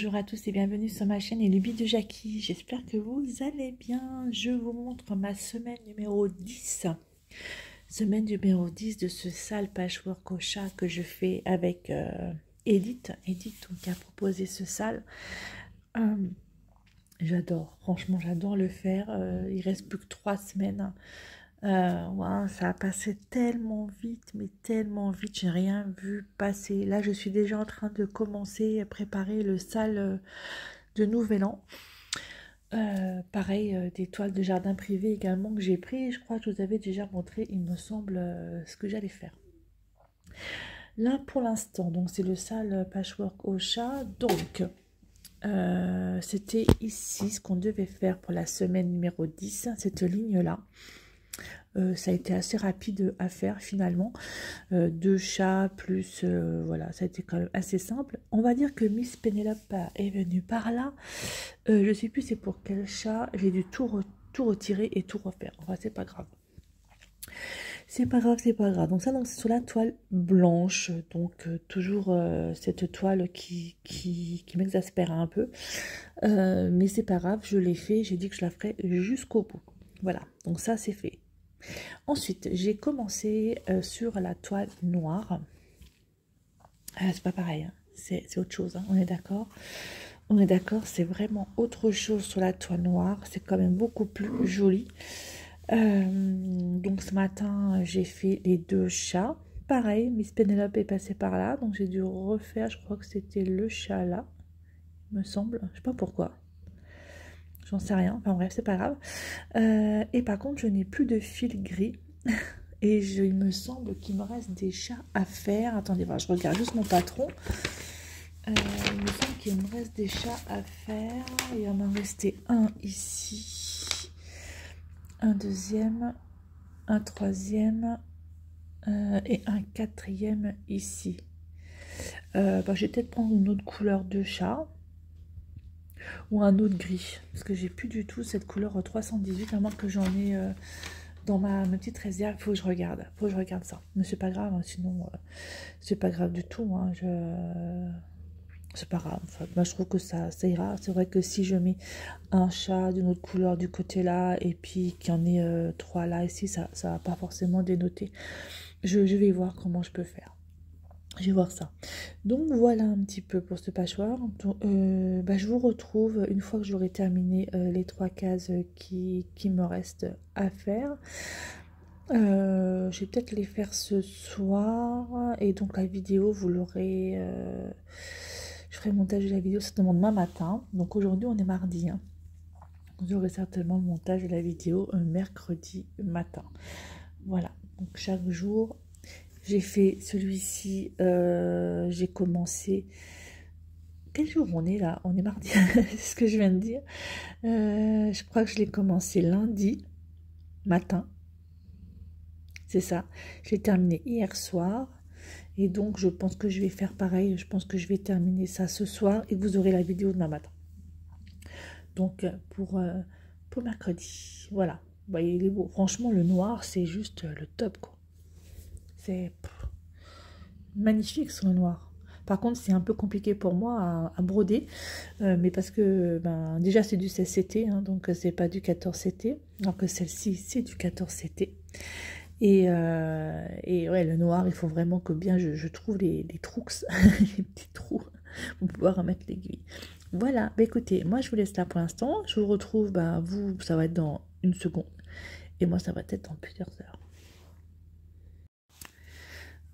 Bonjour à tous et bienvenue sur ma chaîne Luby de Jackie. J'espère que vous allez bien. Je vous montre ma semaine numéro 10. Semaine numéro 10 de ce sale patchwork au chat que je fais avec Edith. Edith donc, qui a proposé ce sale. J'adore, franchement j'adore le faire. Il reste plus que 3 semaines. Ouais, ça a passé tellement vite, mais tellement vite, j'ai rien vu passer. Là, je suis déjà en train de commencer à préparer le sale de Nouvel An. Pareil, des toiles de jardin privé également que j'ai pris. Je crois que je vous avais déjà montré, il me semble, ce que j'allais faire. Là, pour l'instant, donc c'est le sale patchwork au chat. Donc, c'était ici ce qu'on devait faire pour la semaine numéro 10, cette ligne-là. Ça a été assez rapide à faire finalement. 2 chats plus voilà, ça a été quand même assez simple. On va dire que Miss Penelope est venue par là. Je sais plus c'est pour quel chat. J'ai dû tout retirer et tout refaire. Enfin, c'est pas grave. C'est pas grave, c'est pas grave. Donc ça, c'est sur la toile blanche. Donc toujours cette toile qui m'exaspère un peu. Mais c'est pas grave, je l'ai fait. J'ai dit que je la ferai jusqu'au bout. Voilà, donc ça c'est fait. Ensuite, j'ai commencé sur la toile noire. C'est pas pareil, hein. C'est autre chose, hein. On est d'accord. On est d'accord, c'est vraiment autre chose sur la toile noire. C'est quand même beaucoup plus joli. Donc ce matin, j'ai fait les 2 chats. Pareil, Miss Penelope est passée par là. Donc j'ai dû refaire, je crois que c'était le chat là, il me semble. Je sais pas pourquoi. J'en sais rien. Enfin bref, c'est pas grave. Et par contre, je n'ai plus de fil gris. Et il me semble qu'il me reste des chats à faire. Attendez, voilà, je regarde juste mon patron. Il me semble qu'il me reste des chats à faire. Il y en a resté un ici. Un deuxième. Un troisième. Et un quatrième ici. Je vais peut-être prendre une autre couleur de chat. Ou un autre gris. Parce que j'ai plus du tout cette couleur 318. À moins que j'en ai... dans ma petite réserve, il faut que je regarde. Ça. Mais c'est pas grave, hein, sinon c'est pas grave du tout. Hein, c'est pas grave. Enfin, moi je trouve que ça ira. C'est vrai que si je mets un chat d'une autre couleur du côté là, et puis qu'il y en ait 3 là, ici, ça va pas forcément dénoter. Je vais voir comment je peux faire. Je vais voir ça. Donc voilà un petit peu pour ce patchwork. Donc, je vous retrouve une fois que j'aurai terminé les 3 cases qui me restent à faire. Je vais peut-être les faire ce soir. Et donc la vidéo, vous l'aurez... je ferai le montage de la vidéo certainement demain matin. Donc aujourd'hui, on est mardi. Hein. Vous aurez certainement le montage de la vidéo mercredi matin. Voilà. Donc chaque jour... J'ai fait celui-ci, j'ai commencé... Quel jour on est là? On est mardi, c'est ce que je viens de dire. Je crois que je l'ai commencé lundi matin. C'est ça. Je l'ai terminé hier soir. Et donc, je pense que je vais faire pareil. Je pense que je vais terminer ça ce soir. Et vous aurez la vidéo demain matin. Donc, pour mercredi. Voilà. Vous voyez, il est beau. Franchement, le noir, c'est juste le top, quoi. C'est... magnifique sur le noir. Par contre, c'est un peu compliqué pour moi à broder, mais parce que déjà c'est du 16CT, hein, donc c'est pas du 14CT, alors que celle-ci c'est du 14CT. Et ouais, le noir, il faut vraiment que bien je trouve les trous, les petits trous, pour pouvoir remettre l'aiguille. Voilà, écoutez, moi je vous laisse là pour l'instant. Je vous retrouve, vous, ça va être dans 1 seconde, et moi ça va être dans plusieurs heures.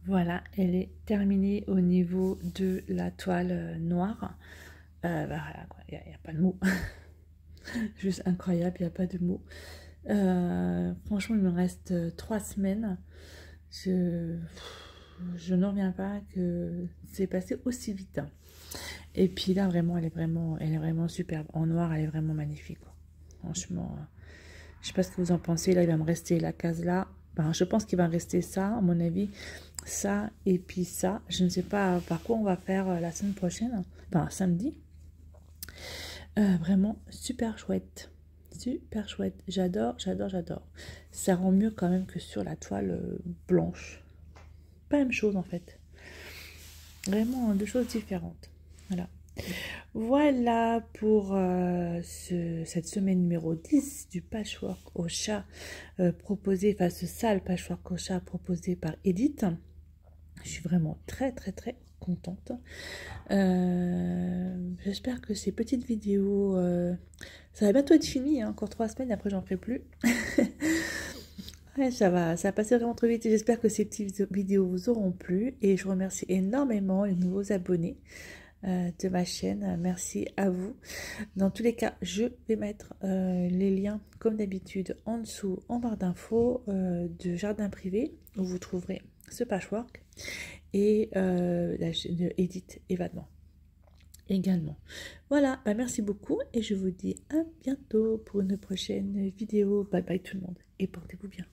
Voilà, elle est terminée au niveau de la toile noire. Voilà, il n'y a pas de mots. Juste incroyable, il n'y a pas de mots. Franchement, il me reste 3 semaines. Je n'en reviens pas que c'est passé aussi vite. Et puis là, vraiment, elle est vraiment superbe. En noir, elle est vraiment magnifique, quoi. Franchement, je sais pas ce que vous en pensez. Là, il va me rester la case là. Je pense qu'il va rester ça, à mon avis. Ça et puis ça. Je ne sais pas par quoi on va faire la semaine prochaine. Samedi. Vraiment super chouette. Super chouette. J'adore. Ça rend mieux quand même que sur la toile blanche. Pas la même chose en fait. Vraiment 2 choses différentes. Voilà. Voilà pour cette semaine numéro 10 du patchwork au chat proposé, enfin ce sale patchwork au chat proposé par Edith. Je suis vraiment très contente. J'espère que ces petites vidéos, ça va bientôt être fini, hein, encore 3 semaines, après j'en ferai plus. Ouais, ça va passer vraiment trop vite. J'espère que ces petites vidéos vous auront plu et je remercie énormément les nouveaux abonnés de ma chaîne. Merci à vous. Dans tous les cas, je vais mettre les liens comme d'habitude en dessous en barre d'infos de Jardin Privé où vous trouverez ce patchwork et la chaîne de Edith Événement également. Voilà, bah merci beaucoup et je vous dis à bientôt pour une prochaine vidéo. Bye bye tout le monde et portez-vous bien.